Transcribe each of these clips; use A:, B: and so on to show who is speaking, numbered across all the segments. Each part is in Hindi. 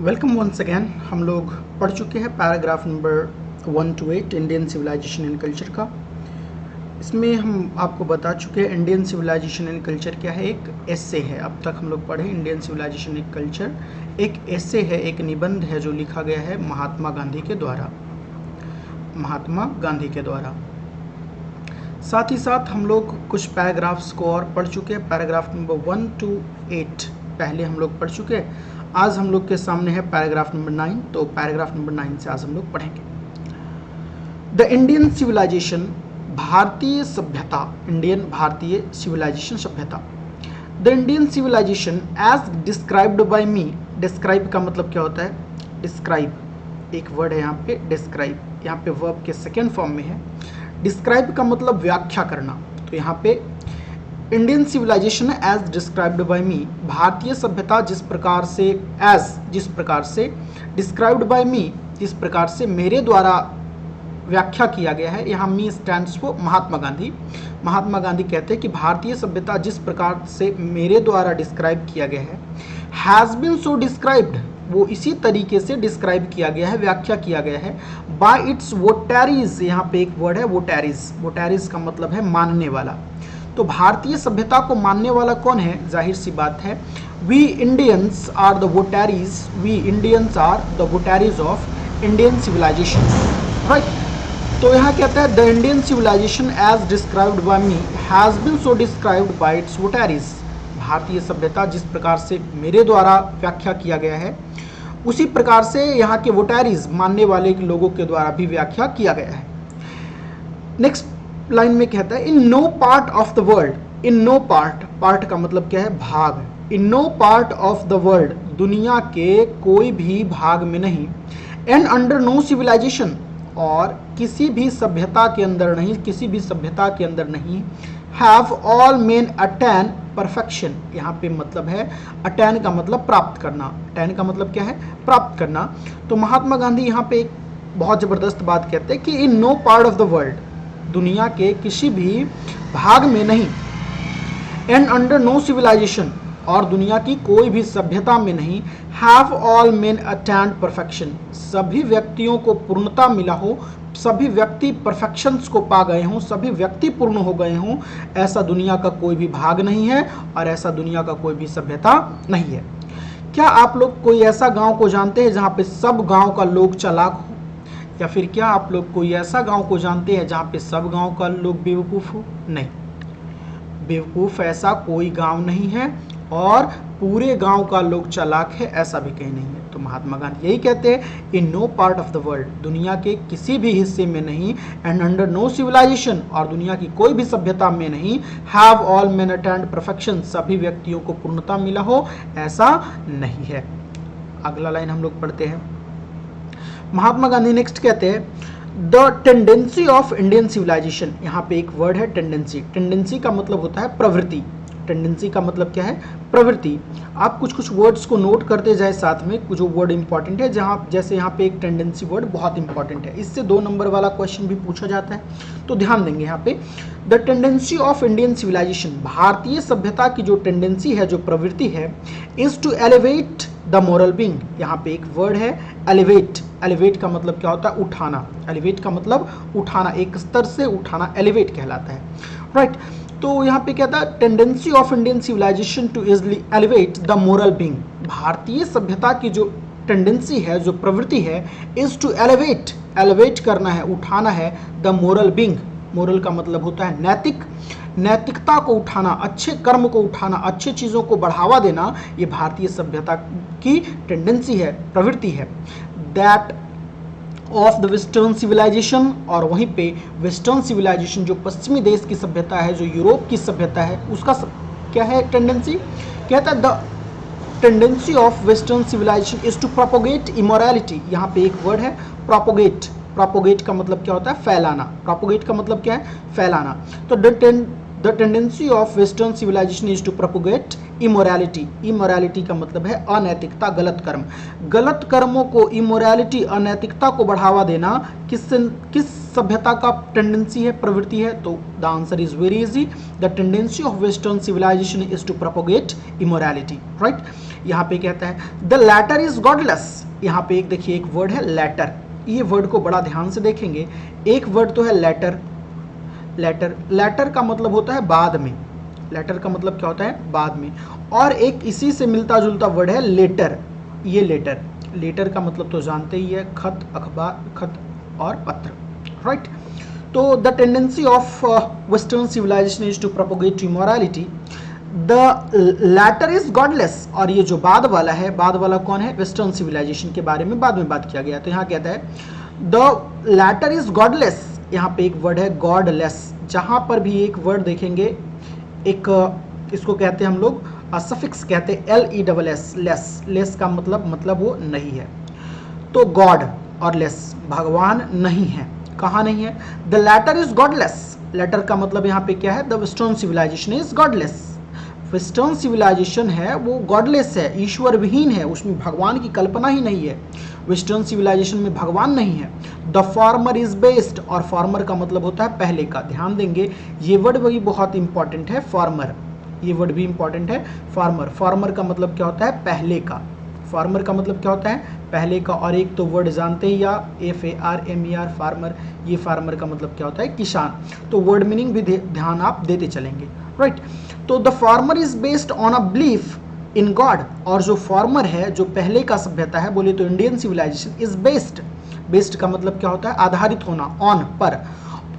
A: Welcome once again. हम लोग पढ़ चुके हैं paragraph number 1 to 8 Indian civilisation and culture का। इसमें हम आपको बता चुके हैं इंडियन सिविलाइजेशन एंड कल्चर क्या है। एक एसे है, अब तक हम लोग पढ़े इंडियन सिविलाइजेशन एंड कल्चर एक एसे है, एक निबंध है जो लिखा गया है महात्मा गांधी के द्वारा। साथ ही साथ हम लोग कुछ पैराग्राफ्स को और पढ़ चुके हैं। पैराग्राफ नंबर 1 to 8 पहले हम लोग पढ़ चुके हैं। आज हम लोग के सामने है पैराग्राफ नंबर 9, तो पैराग्राफ नंबर 9 से आज हम लोग पढ़ेंगे। द इंडियन सिविलाइजेशन, भारतीय सभ्यता, इंडियन भारतीय सिविलाइजेशन सभ्यता। The Indian civilisation as described by me. Describe का मतलब क्या होता है? डिस्क्राइब एक वर्ड है यहाँ पे, डिस्क्राइब यहाँ पे वर्ब के सेकेंड फॉर्म में है। डिस्क्राइब का मतलब व्याख्या करना, तो यहाँ पे Indian civilisation as described by me, भारतीय सभ्यता जिस प्रकार से डिस्क्राइब्ड बाय मी, जिस प्रकार से मेरे द्वारा व्याख्या किया गया है। यहाँ मी स्टैंड्स फॉर महात्मा गांधी। महात्मा गांधी कहते हैं कि भारतीय सभ्यता जिस प्रकार से मेरे द्वारा डिस्क्राइब किया गया है, हैज़ बीन सो डिस्क्राइब्ड, वो इसी तरीके से डिस्क्राइब किया गया है, व्याख्या किया गया है। बाय इट्स वोटैरीज, यहाँ पे एक वर्ड है वोटैरीज। वोटैरीज का मतलब है मानने वाला। तो भारतीय सभ्यता को मानने वाला कौन है? जाहिर सी बात है, we Indians are the votaries, we Indians are the votaries of Indian civilization, right. तो यहाँ कहता है the Indian civilisation as described by me has been so described by its votaries. भारतीय सभ्यता जिस प्रकार से मेरे द्वारा व्याख्या किया गया है, उसी प्रकार से यहाँ के वोटैरीज, मानने वाले लोगों के द्वारा भी व्याख्या किया गया है। नेक्स्ट लाइन में कहता है in no part of the world. In no part, part का मतलब क्या है? भाग। In no part of the world, दुनिया के कोई भी भाग में नहीं। एंड अंडर नो सिविलाइजेशन, और किसी भी सभ्यता के अंदर नहीं, किसी भी सभ्यता के अंदर नहीं। Have all main attain perfection, यहाँ पे मतलब है अटेन का मतलब प्राप्त करना। अटेन का मतलब क्या है? प्राप्त करना। तो महात्मा गांधी यहाँ पे एक बहुत जबरदस्त बात कहते हैं कि in no part of the world, दुनिया के किसी भी भाग में नहीं। एंड अंडर नो सिविलाइजेशन, और दुनिया की कोई भी सभ्यता में नहीं। Have all main attend perfection, सभी व्यक्तियों को पूर्णता मिला हो, सभी व्यक्ति परफेक्शंस को पा गए हों, सभी व्यक्ति पूर्ण हो गए हों, ऐसा दुनिया का कोई भी भाग नहीं है और ऐसा दुनिया का कोई भी सभ्यता नहीं है। क्या आप लोग कोई ऐसा गांव को जानते हैं जहां पे सब गांव का लोग चालाक हो? या फिर क्या आप लोग कोई ऐसा गांव को जानते हैं जहां पे सब गांव का लोग बेवकूफ़ हो? नहीं, बेवकूफ़ ऐसा कोई गांव नहीं है और पूरे गांव का लोग चालाक है, ऐसा भी कहीं नहीं है। तो महात्मा गांधी यही कहते हैं in no part of the world, दुनिया के किसी भी हिस्से में नहीं। एंड अंडर नो सिविलाइजेशन, और दुनिया की कोई भी सभ्यता में नहीं। Have all main attend perfection, सभी व्यक्तियों को पूर्णता मिला हो, ऐसा नहीं है। अगला लाइन हम लोग पढ़ते हैं। महात्मा गांधी नेक्स्ट कहते हैं the tendency of Indian civilisation. यहाँ पे एक वर्ड है टेंडेंसी। टेंडेंसी का मतलब होता है प्रवृत्ति। टेंडेंसी का मतलब क्या है? प्रवृत्ति। आप कुछ कुछ वर्ड्स को नोट करते जाए साथ में, कुछ वर्ड इंपॉर्टेंट है, जहाँ जैसे यहाँ पे एक टेंडेंसी वर्ड बहुत इंपॉर्टेंट है, इससे 2 नंबर वाला क्वेश्चन भी पूछा जाता है, तो ध्यान देंगे यहाँ पे। The tendency of Indian civilisation, भारतीय सभ्यता की जो टेंडेंसी है, जो प्रवृत्ति है, is to elevate the moral being. यहाँ पे एक वर्ड है एलिवेट। एलिवेट का मतलब क्या होता है? उठाना। एलिवेट का मतलब उठाना, एक स्तर से उठाना एलिवेट कहलाता है, राइट। तो यहाँ पे कहता है tendency of Indian civilisation to easily elevate the moral being. भारतीय सभ्यता की जो टेंडेंसी है, जो प्रवृत्ति है, इज टू एलिवेट, एलिवेट करना है, उठाना है, द मोरल बीइंग। मोरल का मतलब होता है नैतिक, नैतिकता को उठाना, अच्छे कर्म को उठाना, अच्छे चीज़ों को बढ़ावा देना, ये भारतीय सभ्यता की टेंडेंसी है, प्रवृत्ति है। That of the western civilisation, और वहीं पे वेस्टर्न सिविलाइजेशन जो पश्चिमी देश की सभ्यता है, जो यूरोप की सभ्यता है, उसका क्या है टेंडेंसी? कहता है the tendency of western civilisation is to propagate immorality. यहाँ पे एक वर्ड है प्रोपोगेट। प्रोपोगेट का मतलब क्या होता है? फैलाना। प्रोपोगेट का मतलब क्या है? फैलाना। तो the tendency of western civilisation is to propagate immorality. Immorality का मतलब है अनैतिकता, गलत कर्म। गलत कर्मों को, इमोरलिटी, अनैतिकता को बढ़ावा देना किस सभ्यता का टेंडेंसी है, प्रवृत्ति है? तो the answer is very easy, the tendency of western civilisation is to propagate immorality, right. यहाँ पे कहता है द लैटर इज गॉडलेस। यहाँ पे एक देखिए, एक वर्ड है लेटर, ये वर्ड को बड़ा ध्यान से देखेंगे। एक वर्ड तो है लेटर, लेटर, लेटर का मतलब होता है बाद में, लेटर का मतलब क्या होता है? बाद में। और एक इसी से मिलता जुलता वर्ड है लेटर, ये लेटर, लेटर का मतलब तो जानते ही है, खत, अखबार, खत और पत्र, राइट। तो the tendency of western civilisation is to propagate immorality, the latter is godless. और ये जो बाद वाला है, बाद वाला कौन है? वेस्टर्न सिविलाइजेशन के बारे में बाद में बात किया गया। तो यहाँ कहता है द लैटर इज गॉडलेस, यहाँ पे एक वर्ड है गॉडलेस। जहाँ पर भी एक वर्ड देखेंगे, एक इसको कहते हैं हम लोग सफिक्स कहते हैं LESS, लेस, लेस का मतलब वो नहीं है। तो गॉड और लेस, भगवान नहीं है। कहाँ नहीं है? The latter is godless, latter का मतलब यहाँ पे क्या है? The western civilisation is godless. Western civilisation है वो गॉडलेस है, ईश्वर विहीन है, उसमें भगवान की कल्पना ही नहीं है। वेस्टर्न सिविलाइजेशन में भगवान नहीं है। द फॉर्मर इज बेस्ड, और फॉर्मर का मतलब होता है पहले का। ध्यान देंगे, ये वर्ड भी बहुत इंपॉर्टेंट है, फॉर्मर, ये वर्ड भी इंपॉर्टेंट है, फार्मर। फार्मर का मतलब क्या होता है? पहले का। फार्मर का मतलब क्या होता है? पहले का। और एक तो वर्ड जानते ही या FARMER, फार्मर, ये फार्मर का मतलब क्या होता है? किसान। तो वर्ड मीनिंग भी ध्यान आप देते चलेंगे, राइट। तो the farmer is based on a belief in God, और जो फार्मर है, जो पहले का सभ्यता है, बोले तो Indian civilisation is based, based का मतलब क्या होता है? आधारित होना, ऑन, पर,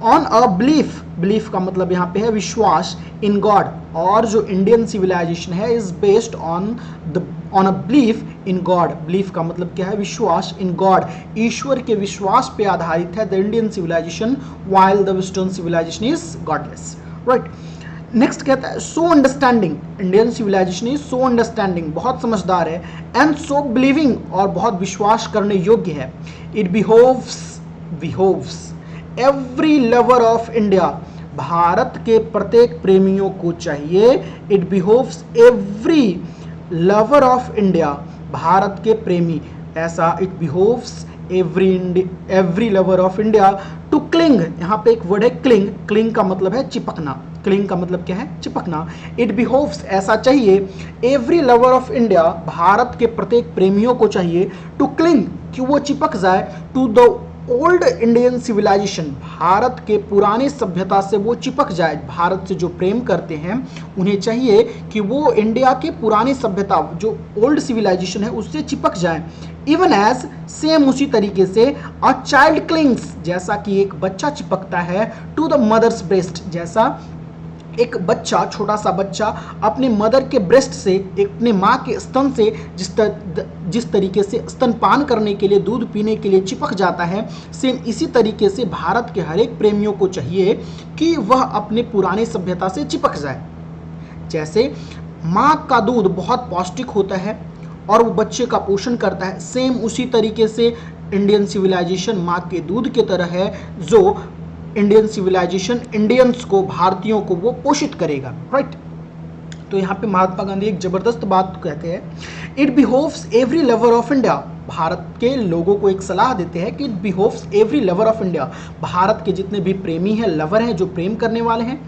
A: ऑन अ बिलीफ, बिलीफ का मतलब यहाँ पे है विश्वास, इन गॉड। और जो इंडियन सिविलाइजेशन है is based on a belief in God, belief का मतलब क्या है? विश्वास, इन गॉड, ईश्वर के विश्वास पे आधारित है the Indian civilisation, while the western civilisation is godless, right. Next कहता है so understanding, Indian civilisation is so understanding, बहुत समझदार है, एंड सो बिलीविंग, और बहुत विश्वास करने योग्य है। It behoves every lover of India, Bharat के प्रत्येक प्रेमियों को चाहिए। It behoves every lover of India, Bharat के प्रेमी, ऐसा it behoves every lover of India to cling. यहाँ पे एक वर्ड है क्लिंग, क्लिंग का मतलब है चिपकना, क्लिंग का मतलब क्या है? चिपकना। इट बिहोव्स, ऐसा चाहिए, every lover of India, Bharat के प्रत्येक प्रेमियों को चाहिए, टू क्लिंग, कि वो चिपक जाए, to the old Indian civilisation, Bharat के पुराने सभ्यता से वो चिपक जाए। भारत से जो प्रेम करते हैं उन्हें चाहिए कि वो इंडिया के पुराने सभ्यता, जो ओल्ड सिविलाइजेशन है, उससे चिपक जाए। इवन एज, सेम उसी तरीके से, अ चाइल्ड क्लिंग्स, जैसा कि एक बच्चा चिपकता है, टू द मदर्स ब्रेस्ट, जैसा एक बच्चा, छोटा सा बच्चा अपने मदर के ब्रेस्ट से, अपने माँ के स्तन से जिस तरीके से स्तनपान करने के लिए, दूध पीने के लिए चिपक जाता है, सेम इसी तरीके से भारत के हर एक प्रेमियों को चाहिए कि वह अपने पुराने सभ्यता से चिपक जाए। जैसे माँ का दूध बहुत पौष्टिक होता है और वो बच्चे का पोषण करता है, सेम उसी तरीके से इंडियन सिविलाइजेशन माँ के दूध की तरह है, जो इंडियन सिविलाइजेशन इंडियंस को, भारतीयों को वो पोषित करेगा, राइट। तो यहाँ पे महात्मा गांधी एक जबरदस्त बात कहते हैं, it behoves every lover of India, Bharat के लोगों को एक सलाह देते हैं कि it behoves every lover of India, Bharat के जितने भी प्रेमी हैं, लवर हैं, जो प्रेम करने वाले हैं,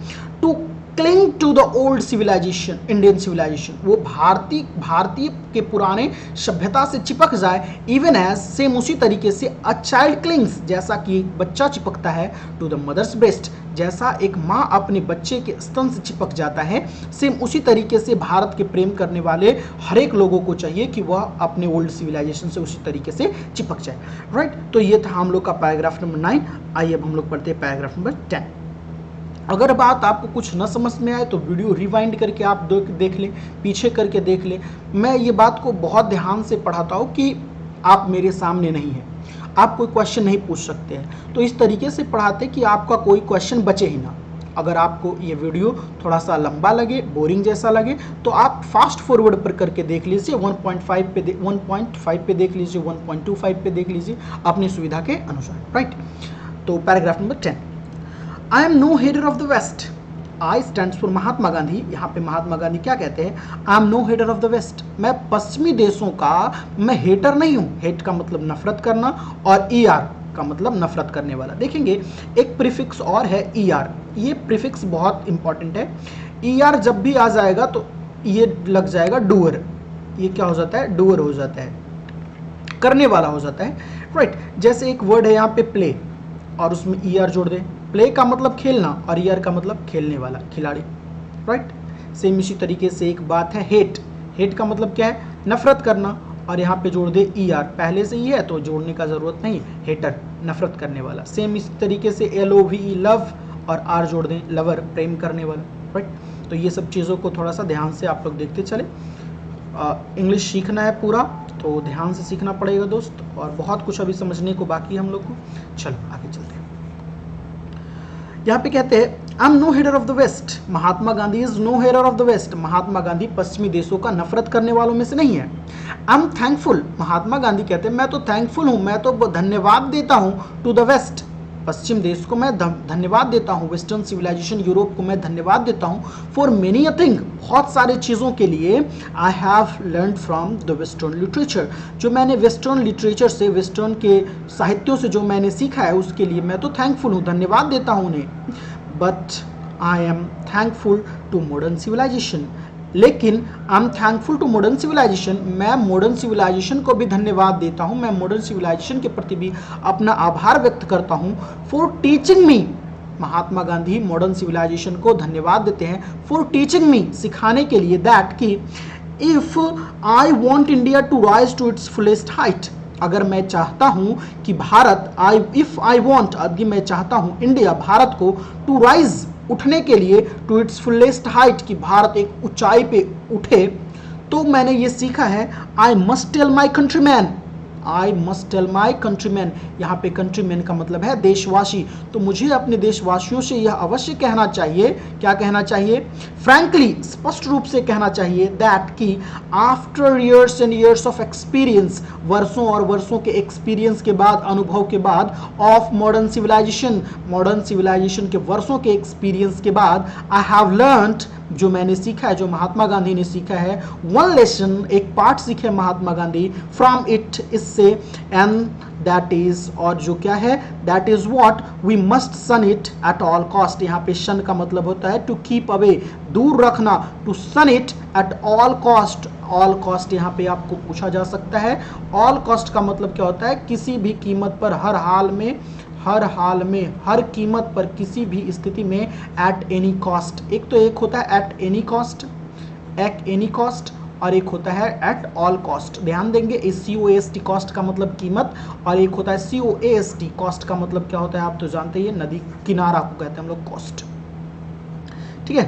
A: to cling to the old civilisation, Indian civilisation, वो भारतीय के पुराने सभ्यता से चिपक जाए। इवन एज, सेम उसी तरीके से, अ चाइल्ड क्लिंग्स, जैसा कि बच्चा चिपकता है, टू द मदर्स ब्रेस्ट, जैसा एक माँ अपने बच्चे के स्तन से चिपक जाता है, सेम उसी तरीके से भारत के प्रेम करने वाले हर एक लोगों को चाहिए कि वह अपने ओल्ड सिविलाइजेशन से उसी तरीके से चिपक जाए, राइट। तो ये था हम लोग का पैराग्राफ नंबर 9। आइए अब हम लोग पढ़ते हैं पैराग्राफ नंबर 10। अगर बात आपको कुछ न समझ में आए तो वीडियो रिवाइंड करके आप देख लें, पीछे करके देख लें। मैं ये बात को बहुत ध्यान से पढ़ाता हूँ कि आप मेरे सामने नहीं हैं, आप कोई क्वेश्चन नहीं पूछ सकते हैं, तो इस तरीके से पढ़ाते कि आपका कोई क्वेश्चन बचे ही ना। अगर आपको ये वीडियो थोड़ा सा लंबा लगे, बोरिंग जैसा लगे, तो आप फास्ट फॉरवर्ड पर करके देख लीजिए, 1.5 पे देख लीजिए, 1.25 पे देख लीजिए, अपनी सुविधा के अनुसार, राइट। तो paragraph number 10, I am no hater of the West. I stands for Mahatma Gandhi. यहाँ पे महात्मा गांधी क्या कहते हैं, I am no hater of the West, मैं पश्चिमी देशों का मैं हेटर नहीं हूँ। हेट का मतलब नफरत करना और ईआर का मतलब नफरत करने वाला। देखेंगे एक प्रीफिक्स और है ईआर, ये प्रीफिक्स बहुत इंपॉर्टेंट है। ईआर जब भी आ जाएगा तो ये लग जाएगा डूअर, ये क्या हो जाता है, डूअर हो जाता है, करने वाला हो जाता है, राइट। जैसे एक वर्ड है यहाँ पे प्ले और उसमें ईआर जोड़ दें, प्ले का मतलब खेलना और ईआर का मतलब खेलने वाला, खिलाड़ी, राइट। सेम इसी तरीके से एक बात है हेट, हेट का मतलब क्या है, नफरत करना और यहाँ पे जोड़ दे ईआर, पहले से ही है तो जोड़ने का जरूरत नहीं, हेटर नफरत करने वाला। सेम इस तरीके से LOVE लव और आर जोड़ दें, लवर प्रेम करने वाला, राइट। तो ये सब चीज़ों को थोड़ा सा ध्यान से आप लोग देखते चले। इंग्लिश सीखना है पूरा तो ध्यान से सीखना पड़ेगा दोस्त, और बहुत कुछ अभी समझने को बाकी है हम लोग को। चलो आगे चलते हैं। यहाँ पे कहते हैं I am no hater of the West, Mahatma Gandhi is no hater of the West, Mahatma Gandhi पश्चिमी देशों का नफरत करने वालों में से नहीं है। आई एम थैंकफुल, महात्मा गांधी कहते हैं मैं तो थैंकफुल हूँ, मैं तो धन्यवाद देता हूँ टू द वेस्ट, पश्चिम देश को मैं धन्यवाद देता हूँ, वेस्टर्न सिविलाइजेशन यूरोप को मैं धन्यवाद देता हूँ, फॉर मेनी अ थिंग, बहुत सारे चीज़ों के लिए, I have learn from the western literature, जो मैंने वेस्टर्न लिटरेचर से, वेस्टर्न के साहित्यों से जो मैंने सीखा है उसके लिए मैं तो थैंकफुल हूँ, धन्यवाद देता हूँ उन्हें। But I am thankful to modern civilization, लेकिन I am thankful to modern civilization, मैं मॉडर्न सिविलाइजेशन को भी धन्यवाद देता हूँ, मैं मॉडर्न सिविलाइजेशन के प्रति भी अपना आभार व्यक्त करता हूँ, for teaching me, Mahatma Gandhi modern civilisation को धन्यवाद देते हैं फॉर टीचिंग मी, सिखाने के लिए, दैट कि if I want India to rise to its fullest height, अगर मैं चाहता हूँ कि भारत, इफ आई वॉन्ट, अगर मैं चाहता हूँ इंडिया, भारत को, टू राइज, उठने के लिए, टू इट्स फुलेस्ट हाइट, कि भारत एक ऊंचाई पे उठे, तो मैंने ये सीखा है I must tell my countryman, I must tell my countryman, यहाँ पे कंट्रीमैन का मतलब है देशवासी, तो मुझे अपने देशवासियों से यह अवश्य कहना चाहिए, क्या कहना चाहिए, फ्रैंकली, स्पष्ट रूप से कहना चाहिए, दैट कि after years and years of experience, वर्षों और वर्षों के एक्सपीरियंस के बाद, अनुभव के बाद, of modern civilisation, modern civilisation के वर्षों के एक्सपीरियंस के बाद, आई हैव लर्नड, जो मैंने सीखा है, जो महात्मा गांधी ने सीखा है, वन लेसन, एक पाठ सीखे महात्मा गांधी, फ्रॉम इट, इससे, एंड दैट इज, और जो क्या है, that is what we must shun it at all cost, यहाँ पे शन का मतलब होता है टू कीप अवे, दूर रखना, to shun it at all cost, all cost यहाँ पे आपको पूछा जा सकता है, ऑल कॉस्ट का मतलब क्या होता है, किसी भी कीमत पर, हर हाल में, हर हाल में, हर कीमत पर, किसी भी स्थिति में, एट एनी कॉस्ट, एक तो एक होता है at any cost, at any cost, और एक होता है एट ऑल कॉस्ट, ध्यान देंगे, इस COAST कॉस्ट का मतलब कीमत, और एक होता है COAST कॉस्ट का मतलब क्या होता है, आप तो जानते ही, नदी किनारा को कहते हैं हम लोग कॉस्ट, ठीक है।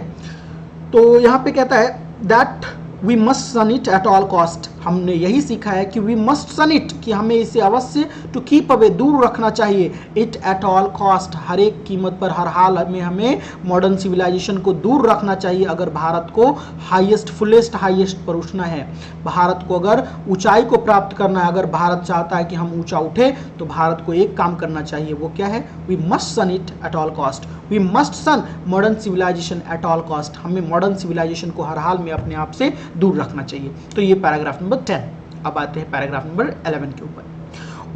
A: तो यहाँ पे कहता है that we must shun it at all cost, हमने यही सीखा है कि वी मस्ट सन इट, कि हमें इसे अवश्य, टू कीप अवे, दूर रखना चाहिए, इट एट ऑल कॉस्ट, हर एक कीमत पर, हर हाल में हमें मॉडर्न सिविलाइजेशन को दूर रखना चाहिए, अगर भारत को हाईएस्ट, फुलेस्ट हाईएस्ट पर उठना है, भारत को अगर ऊंचाई को प्राप्त करना है, अगर भारत चाहता है कि हम ऊंचा उठे, तो भारत को एक काम करना चाहिए, वो क्या है, we must shun it at all cost, we must shun modern civilisation at all cost, हमें मॉडर्न सिविलाइजेशन को हर हाल में अपने आप से दूर रखना चाहिए। तो ये पैराग्राफ नंबर 10। अब आते हैं पैराग्राफ नंबर 11 के ऊपर।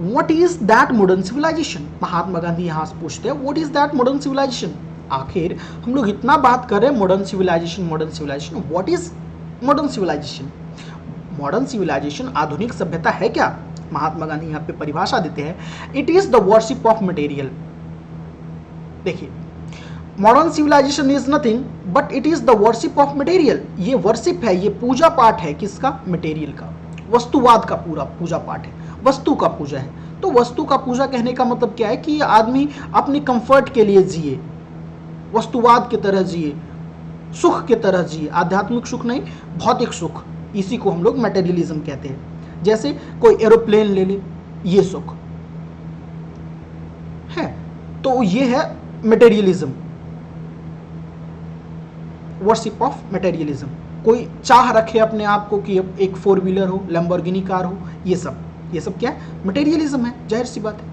A: What is that modern civilization, Mahatma Gandhi यहाँ से पूछते हैं what is that modern civilization, आखिर हम लोग इतना बात कर रहे हैं modern civilisation, modern civilization, what is modern civilisation, modern civilization आधुनिक सभ्यता है क्या, महात्मा गांधी यहाँ पे परिभाषा देते हैं, it is the worship of material, देखिए modern civilization is nothing but it is the worship of material, ये वर्शिप है, ये पूजा पाठ है, किसका, मटेरियल का, वस्तुवाद का पूरा पूजा पाठ है, वस्तु का पूजा है। तो वस्तु का पूजा कहने का मतलब क्या है कि आदमी अपने कंफर्ट के लिए जिए, वस्तुवाद की तरह जिए, सुख की तरह जिए, आध्यात्मिक सुख नहीं, भौतिक सुख, इसी को हम लोग मटेरियलिज्म कहते हैं। जैसे कोई एरोप्लेन ले ले, ये सुख है, तो ये है मटेरियलिज्म, वर्शिप ऑफ मटेरियलिज्म। कोई चाह रखे अपने आप को कि एक 4 व्हीलर हो, लैम्बोर्गिनी कार हो, ये सब क्या है, मटेरियलिज्म है, जाहिर सी बात है।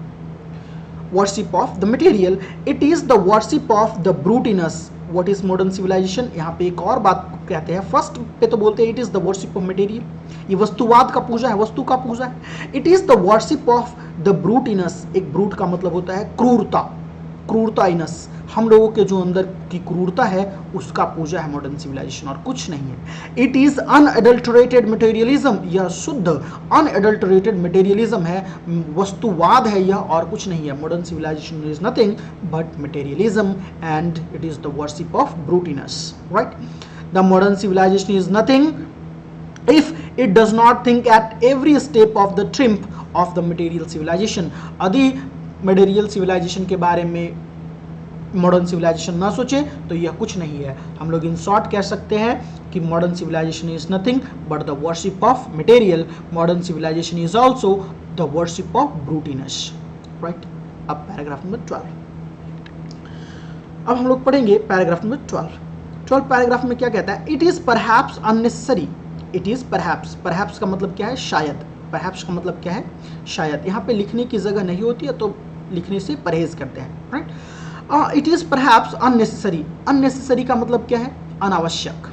A: Worship of the material, it is the worship of the brute in us, what is modern civilisation, यहाँ पे एक और बात कहते हैं। फर्स्ट पे तो बोलते हैं it is the worship of material, ये वस्तुवाद का पूजा है, वस्तु का पूजा है। It is the worship of the brute in us, एक ब्रूट का मतलब होता है क्रूरता, क्रूरता इनस, हम लोगों के जो अंदर की क्रूरता है उसका पूजा है मॉडर्न सिविलाइजेशन, और कुछ नहीं है। इट इज अनएडल्टरेटेड मटेरियलिज्म, यह शुद्ध अनएडल्टरेटेड मटेरियलिज्म है, वस्तुवाद है यह, और कुछ नहीं है। Modern civilization is nothing but materialism and it is the worship of brute in us, right. The modern civilization is nothing if it does not think at every step of the triumph of the material civilization। यदि मटेरियल सिविलाइजेशन के बारे में मॉडर्न सिविलाइजेशन ना सोचे तो यह कुछ नहीं है। हम लोग इन शॉर्ट कह सकते हैं कि modern civilization is nothing but the worship of material, modern civilization is also the worship of brute in us, right. अब पैराग्राफ नंबर 12, अब हम लोग पढ़ेंगे पैराग्राफ नंबर 12 पैराग्राफ में क्या कहता है, it is perhaps unnecessary, it is perhaps, perhaps का मतलब क्या है, शायद, परहैप्स का मतलब क्या है, शायद। यहाँ पे लिखने की जगह नहीं होती है तो लिखने से परहेज करते हैं, right. It is perhaps unnecessary, unnecessary का मतलब क्या है, अनावश्यक,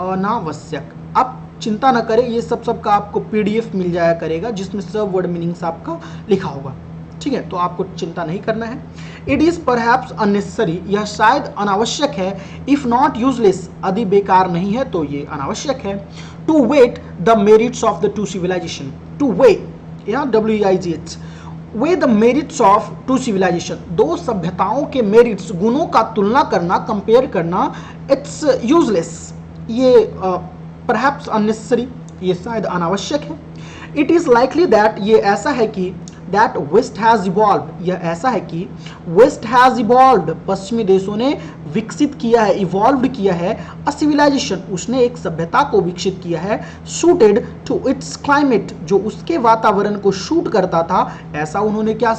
A: अनावश्यक। आप चिंता न करें, ये सब का आपको पीडीएफ मिल जाया करेगा जिसमें सब वर्ड मीनिंग्स आपका लिखा होगा, ठीक है, तो आपको चिंता नहीं करना है। इट इज परहैप्स अननेसेसरी, यह शायद अनावश्यक है, इफ नॉट यूजलेस, यदि बेकार नहीं है तो ये अनावश्यक है। To weigh the merits of the two civilisation, to weigh, यहाँ WEIGH, weigh the merits of two civilisation, दो सभ्यताओं के मेरिट्स, गुणों का तुलना करना, कंपेयर करना, इट्स यूजलेस, ये परहैप्स अननेसेसरी, ये शायद अनावश्यक है। इट इज लाइकली दैट, ये ऐसा है कि that West has evolved, यह ऐसा है कि West has evolved, पश्चिमी देशों ने विकसित किया है, इवॉल्व किया है, a civilization, उसने एक सभ्यता को विकसित किया है, suited to its climate, जो उसके वातावरण को शूट करता था, ऐसा उन्होंने क्या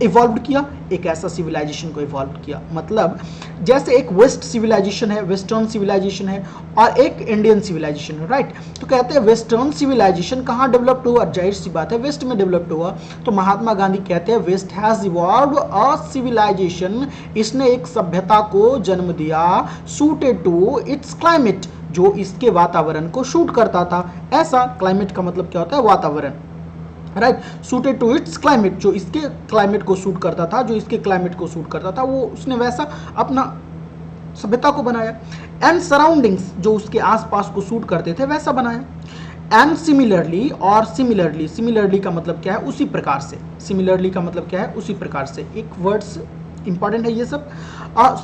A: इवॉल्व किया, एक ऐसा सिविलाइजेशन को इवॉल्व किया। मतलब जैसे एक वेस्ट सिविलाइजेशन है, वेस्टर्न सिविलाइजेशन है, और एक इंडियन सिविलाइजेशन है, राइट। तो कहते हैं वेस्टर्न सिविलाइजेशन कहाँ डेवलप्ड हुआ, जाहिर सी बात है वेस्ट में डेवलप्ड हुआ। तो महात्मा गांधी कहते हैं west has evolve a civilisation, इसने एक सभ्यता को जन्म दिया, सूटेड टू इट्स क्लाइमेट, जो इसके वातावरण को शूट करता था। ऐसा क्लाइमेट का मतलब क्या होता है, वातावरण, right. Suited to its climate, जो इसके क्लाइमेट को सूट करता था, जो इसके क्लाइमेट को सूट करता था, वो उसने वैसा अपना सभ्यता को बनाया। एंड सराउंडिंग्स, जो उसके आसपास को सूट करते थे वैसा बनाया। एंड सिमिलरली, और सिमिलरली, सिमिलरली का मतलब क्या है, उसी प्रकार से, सिमिलरली का मतलब क्या है, उसी प्रकार से, एक वर्ड्स इंपॉर्टेंट है ये सब।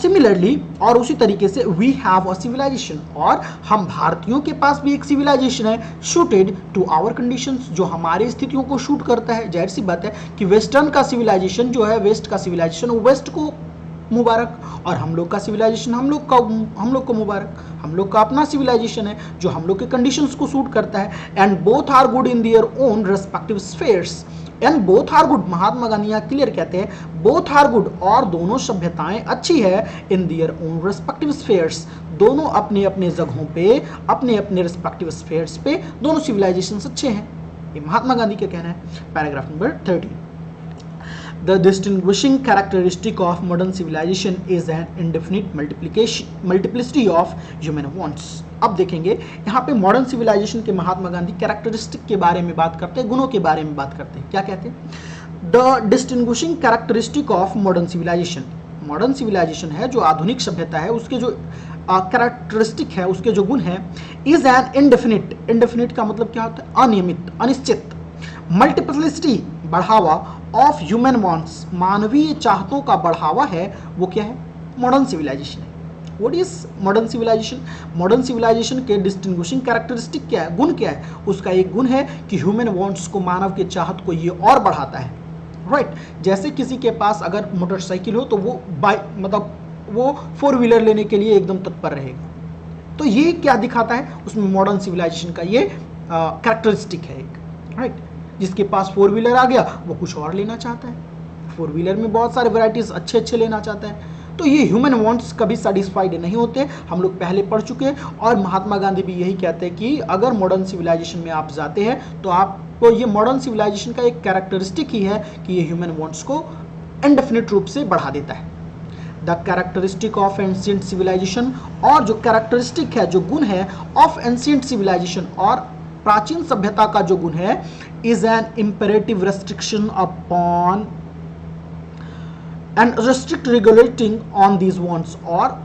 A: सिमिलरली, और उसी तरीके से, वी हैव अ सिविलाइजेशन, और हम भारतीयों के पास भी एक सिविलाइजेशन है, शूटेड टू आवर कंडीशंस, जो हमारी स्थितियों को शूट करता है। जाहिर सी बात है कि वेस्टर्न का सिविलाइजेशन जो है, वेस्ट का सिविलाइजेशन, वेस्ट को मुबारक, और हम लोग का सिविलाइजेशन हम लोग को मुबारक, हम लोग का अपना सिविलाइजेशन है जो हम लोग के कंडीशंस को सूट करता है। And both are good in their own respective spheres, and both are good, Mahatma Gandhi यहाँ क्लियर कहते हैं बोथ आर गुड, और दोनों सभ्यताएं अच्छी है, इन देयर ओन रेस्पेक्टिव स्फीयर्स, दोनों अपने अपने जगहों पे, अपने अपने रेस्पेक्टिव स्फीयर्स पे दोनों सिविलाइजेशंस अच्छे हैं। ये महात्मा गांधी का कहना है। Paragraph number 13, The distinguishing characteristic of modern civilization is an indefinite multiplicity of human wants। अब देखेंगे यहाँ पे मॉडर्न सिविलाइजेशन के महात्मा गांधी कैरेक्टरिस्टिक के बारे में बात करते हैं, गुणों के बारे में बात करते हैं। क्या कहते हैं, the distinguishing characteristic of modern civilisation, modern civilisation है जो आधुनिक सभ्यता है, उसके जो कैरेक्टरिस्टिक है, उसके जो गुण है, इज एन इनडेफिनिट, इनडेफिनिट का मतलब क्या होता है, अनियमित, अनिश्चित, मल्टीप्लिसिटी, बढ़ावा, ऑफ ह्यूमन वांट्स, मानवीय चाहतों का बढ़ावा है, वो क्या है, मॉडर्न सिविलाइजेशन है। What is modern civilisation, modern civilisation के डिस्टिंग्विशिंग कैरेक्टरिस्टिक क्या है, गुण क्या है, उसका एक गुण है कि ह्यूमन वांट्स को, मानव के चाहत को ये और बढ़ाता है, राइट। जैसे किसी के पास अगर मोटरसाइकिल हो तो वो मतलब वो 4 व्हीलर लेने के लिए एकदम तत्पर रहेगा, तो ये क्या दिखाता है, उसमें मॉडर्न सिविलाइजेशन का ये कैरेक्टरिस्टिक है एक, राइट। जिसके पास 4 व्हीलर आ गया वो कुछ और लेना चाहता है, 4 व्हीलर में बहुत सारे वैरायटीज अच्छे अच्छे लेना चाहता है, तो ये ह्यूमन वांट्स कभी सेटिस्फाइड नहीं होते, हम लोग पहले पढ़ चुके हैं। और महात्मा गांधी भी यही कहते हैं कि अगर मॉडर्न सिविलाइजेशन में आप जाते हैं तो आपको ये मॉडर्न सिविलाइजेशन का एक कैरेक्टरिस्टिक ही है कि ये ह्यूमन वांट्स को इनडेफिनिट रूप से बढ़ा देता है। The characteristic of ancient civilisation, और जो कैरेक्टरिस्टिक है, जो गुण है ऑफ एंशिएंट सिविलाइजेशन, और प्राचीन सभ्यता का जो गुण है, is an imperative restriction upon and restrict regulating on these wants. और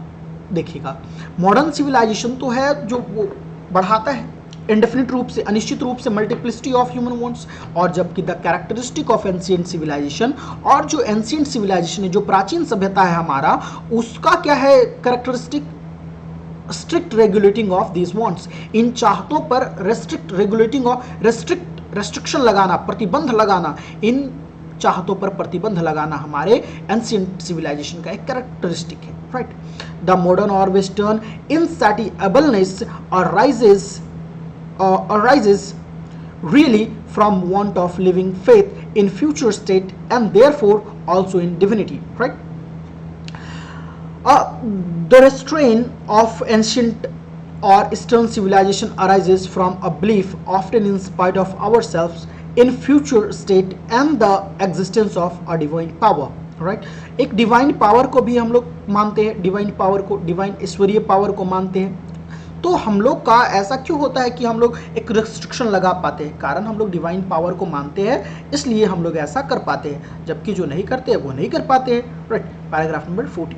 A: देखिएगा, मॉडर्न सिविलाइजेशन तो है जो वो बढ़ाता है इंडेफिनिट रूप से, अनिश्चित रूप से मल्टीप्लिसिटी ऑफ ह्यूमन वांट्स, और जबकि the characteristic of ancient civilisation, और जो एंशिएंट सिविलाइजेशन है, जो प्राचीन सभ्यता है हमारा, उसका क्या है characteristic, strict regulating of these wants, इन चाहतों पर रेस्ट्रिक्ट रेगुलेटिंग ऑफ रेस्ट्रिक्शन लगाना, प्रतिबंध लगाना, इन चाहतों पर प्रतिबंध लगाना हमारे एंशिएंट सिविलाइजेशन का एक कैरेक्टरिस्टिक है, राइट। द मॉडर्न और western इनसैटिएबलनेस arises really from want of living faith in future state and therefore also in divinity, right. The restraint of ancient or eastern civilization arises from a belief, often in spite of ourselves, in future state and the existence of a divine power, right. एक डिवाइन पावर को भी हम लोग मानते हैं, डिवाइन पावर को, डिवाइन ईश्वरीय पावर को मानते हैं। तो हम लोग का ऐसा क्यों होता है कि हम लोग एक रिस्ट्रिक्शन लगा पाते हैं? कारण हम लोग डिवाइन पावर को मानते हैं, इसलिए हम लोग ऐसा कर पाते हैं, जबकि जो नहीं करते हैं वो नहीं कर पाते हैं, right. Paragraph number 40।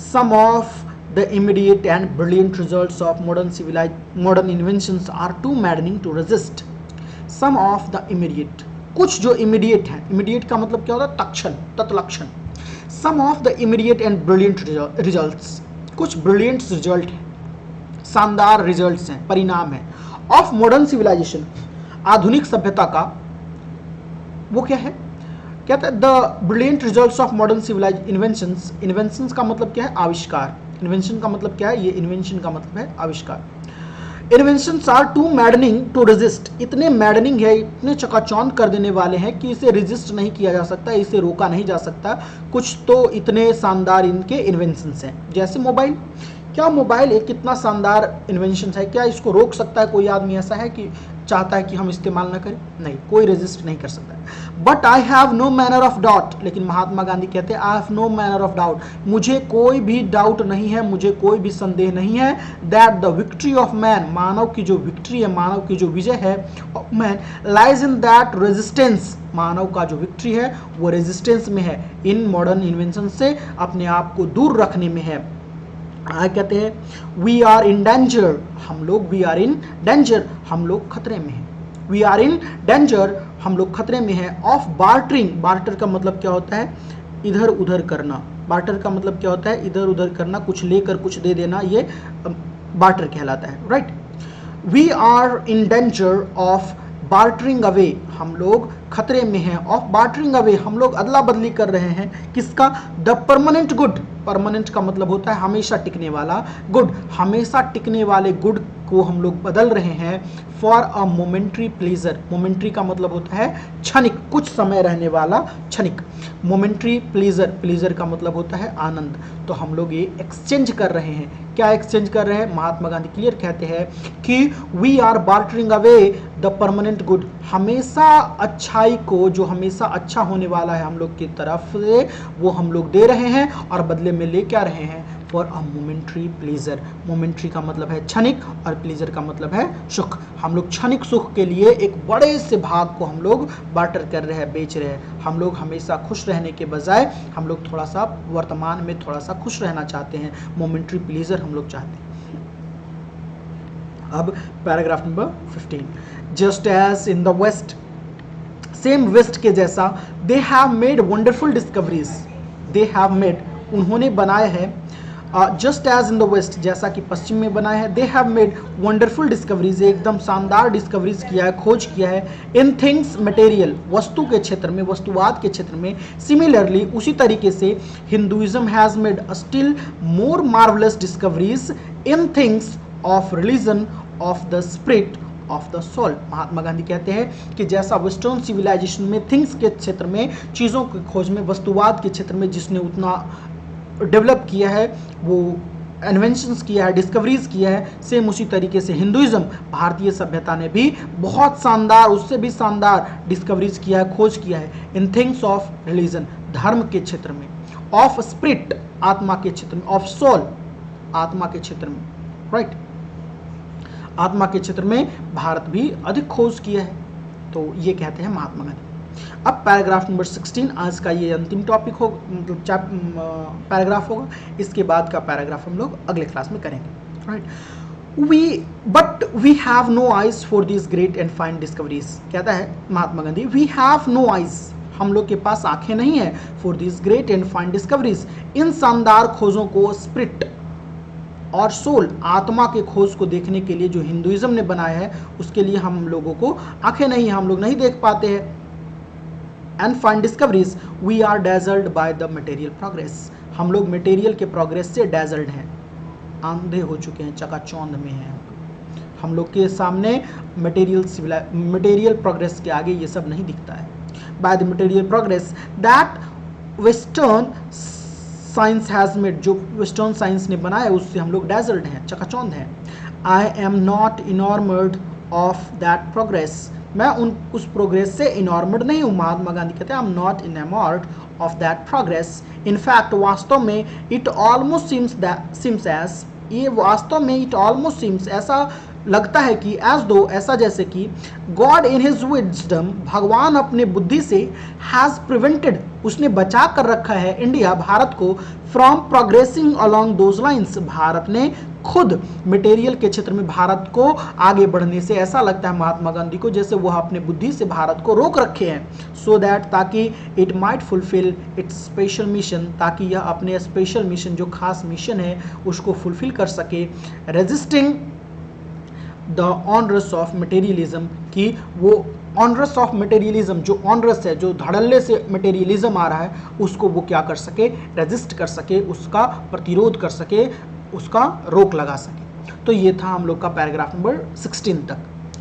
A: Some of the immediate and brilliant results of modern inventions are too maddening to resist. Some of the immediate, कुछ जो इमीडिएट है, इमीडिएट का मतलब क्या होता है? तत्क्षण, तत्लक्षण। Some of the immediate and brilliant results, कुछ ब्रिलियंट रिजल्ट है, शानदार रिजल्ट्स हैं, परिणाम है, ऑफ मॉडर्न सिविलाइजेशन, आधुनिक सभ्यता का, वो क्या है? कहते हैं the brilliant results of modern civilisation inventions. Inventions का मतलब क्या है? आविष्कार। इन्वेंशन का मतलब क्या है? ये इन्वेंशन का मतलब है आविष्कार। Inventions are too maddening to resist, इतने मैडनिंग है, इतने चकाचौंध कर देने वाले हैं कि इसे रेजिस्ट नहीं किया जा सकता, इसे रोका नहीं जा सकता। कुछ तो इतने शानदार इनके इन्वेंशंस हैं, जैसे मोबाइल। क्या मोबाइल एक कितना शानदार इन्वेंशन है? क्या इसको रोक सकता है कोई आदमी? ऐसा है कि चाहता है कि हम इस्तेमाल ना करें? नहीं, कोई रेजिस्ट नहीं कर सकता है। But I have no manner of doubt, लेकिन महात्मा गांधी कहते हैं I have no manner of doubt, मुझे कोई भी डाउट नहीं है, मुझे कोई भी संदेह नहीं है, that the victory of man, मानव की जो विक्ट्री है, मानव की जो विजय है of man, lies in that resistance, मानव का जो विक्ट्री है वो रेजिस्टेंस में है, इन मॉडर्न इन्वेंशन से अपने आप को दूर रखने में है। कहते हैं वी आर इन डेंजर, हम लोग, वी आर इन डेंजर, हम लोग खतरे में हैं, वी आर इन डेंजर, हम लोग खतरे में हैं, ऑफ बार्टरिंग। बार्टर का मतलब क्या होता है? इधर उधर करना। बार्टर का मतलब क्या होता है? इधर उधर करना, कुछ लेकर कुछ दे देना, ये बार्टर कहलाता है, right. We are in danger of bartering away, हम लोग खतरे में हैं, ऑफ बार्टरिंग अवे, हम लोग अदला बदली कर रहे हैं, किसका? The permanent good. परमानेंट का मतलब होता है हमेशा टिकने वाला, गुड, हमेशा टिकने वाले गुड को हम लोग बदल रहे हैं for a momentary pleasure. Momentary का मतलब होता है क्षणिक, कुछ समय रहने वाला, क्षणिक। मोमेंट्री प्लेजर, प्लेजर का मतलब होता है आनंद। तो हम लोग ये एक्सचेंज कर रहे हैं। क्या एक्सचेंज कर रहे हैं? महात्मा गांधी क्लियर कहते हैं कि we are bartering away the permanent good, हमेशा अच्छाई को, जो हमेशा अच्छा होने वाला है हम लोग की तरफ से, वो हम लोग दे रहे हैं और बदले में ले क्या रहे हैं? For a momentary pleasure. Momentary का मतलब है क्षणिक और प्लेजर का मतलब है सुख। हम लोग क्षणिक सुख के लिए एक बड़े से भाग को हम लोग बार्टर कर रहे हैं, बेच रहे हैं। हम लोग हमेशा खुश रहने के बजाय हम लोग थोड़ा सा वर्तमान में थोड़ा सा खुश रहना चाहते हैं, मोमेंट्री प्लेजर हम लोग चाहते हैं। अब paragraph number 15। Just as in the west, same west के जैसा, they have made wonderful discoveries, they have made, उन्होंने बनाया है, just as in the west, जैसा कि पश्चिम में बनाया है, they have made wonderful discoveries, एकदम शानदार डिस्कवरीज किया है, खोज किया है, इन थिंग्स मटेरियल, वस्तु के क्षेत्र में, वस्तुवाद के क्षेत्र में। सिमिलरली, उसी तरीके से Hinduism has made still more marvellous discoveries in things of religion of the spirit of the soul. Mahatma Gandhi कहते हैं कि जैसा वेस्टर्न सिविलाइजेशन में थिंग्स के क्षेत्र में, चीज़ों की खोज में, वस्तुवाद के क्षेत्र में जिसने उतना डेवलप किया है, वो इन्वेंशंस किया है, डिस्कवरीज किया है, सेम उसी तरीके से हिंदुइज्म, भारतीय सभ्यता ने भी बहुत शानदार, उससे भी शानदार डिस्कवरीज किया है, खोज किया है, इन थिंग्स ऑफ रिलीजन, धर्म के क्षेत्र में, ऑफ स्पिरिट, आत्मा के क्षेत्र में, ऑफ सोल, आत्मा के क्षेत्र में, राइट, आत्मा के क्षेत्र में भारत भी अधिक खोज किया है, तो ये कहते हैं महात्मा गांधी। अब पैराग्राफ नंबर 16 आज का ये अंतिम टॉपिक हो, मतलब पैराग्राफ होगा, इसके बाद का पैराग्राफ हम लोग अगले क्लास में करेंगे, right. But we have no eyes for this great and fine discoveries, कहता है Mahatma Gandhi, we have no eyes, हम लोग के पास आंखें नहीं है, for this great and fine discoveries, इन शानदार खोजों को, स्पिरिट और सोल, आत्मा के खोज को देखने के लिए जो हिंदुइज्म ने बनाया है, उसके लिए हम लोगों को आंखें नहीं है, हम लोग नहीं देख पाते हैं। And fine discoveries, we are dazzled by the material progress, हम लोग मटेरियल के प्रोग्रेस से डेजल्ड हैं, आंधे हो चुके हैं, चकाचौंध में हैं हम लोग के सामने मटेरियल प्रोग्रेस के आगे ये सब नहीं दिखता है। By the material progress that western science has made, जो वेस्टर्न साइंस ने बनाया उससे हम लोग डेजल्ड हैं, चकाचौंध हैं। I am not enamoured of that progress, मैं उस प्रोग्रेस से इनॉर्मर्ड नहीं हूँ। महात्मा गांधी कहते हैं I am not enamoured of that progress, in fact वास्तव में, इट ऑलमोस्ट सीम्स एज, ये वास्तव में इट ऑलमोस्ट सीम्स, ऐसा लगता है कि एज दो, ऐसा जैसे कि गॉड इन हिज विजडम, भगवान अपने बुद्धि से, हैज प्रिवेंटेड, उसने बचा कर रखा है इंडिया, भारत को, from progressing along those lines, Bharat ने खुद मटेरियल के क्षेत्र में भारत को आगे बढ़ने से, ऐसा लगता है महात्मा गांधी को जैसे वह अपने बुद्धि से भारत को रोक रखे हैं, सो दैट, ताकि it might fulfil it's special mission, ताकि यह अपने स्पेशल मिशन, जो खास मिशन है, उसको फुलफिल कर सके, resisting the onerous of materialism, कि वो ऑनरस ऑफ मटेरियलिज्म, जो ऑनरस है, जो धड़ल्ले से मटेरियलिज्म आ रहा है, उसको वो क्या कर सके, रेजिस्ट कर सके, उसका प्रतिरोध कर सके, उसका रोक लगा सके। तो ये था हम लोग का पैराग्राफ नंबर 16 तक,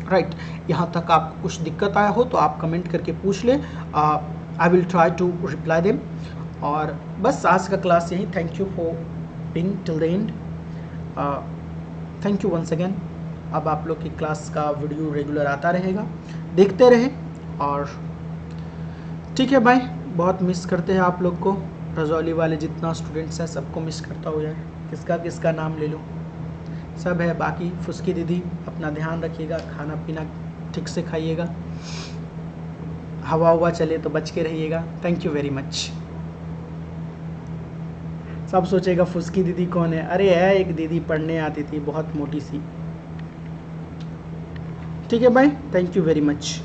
A: राइट। यहाँ तक आपको कुछ दिक्कत आया हो तो आप कमेंट करके पूछ ले, I will try to reply them. और बस आज का क्लास यही, thank you for being till the end, thank you once again. अब आप लोग की क्लास का वीडियो रेगुलर आता रहेगा, देखते रहें। और ठीक है भाई, बहुत मिस करते हैं आप लोग को, रजौली वाले जितना स्टूडेंट्स हैं सबको मिस करता हो यार, किसका किसका नाम ले लो, सब है। बाकी फुस्की दीदी, अपना ध्यान रखिएगा, खाना पीना ठीक से खाइएगा, हवा हुआ चले तो बच के रहिएगा। Thank you very much. सब सोचेगा फुस्की दीदी कौन है, अरे है एक दीदी पढ़ने आती थी, बहुत मोटी सी। ठीक है भाई, थैंक यू वेरी मच।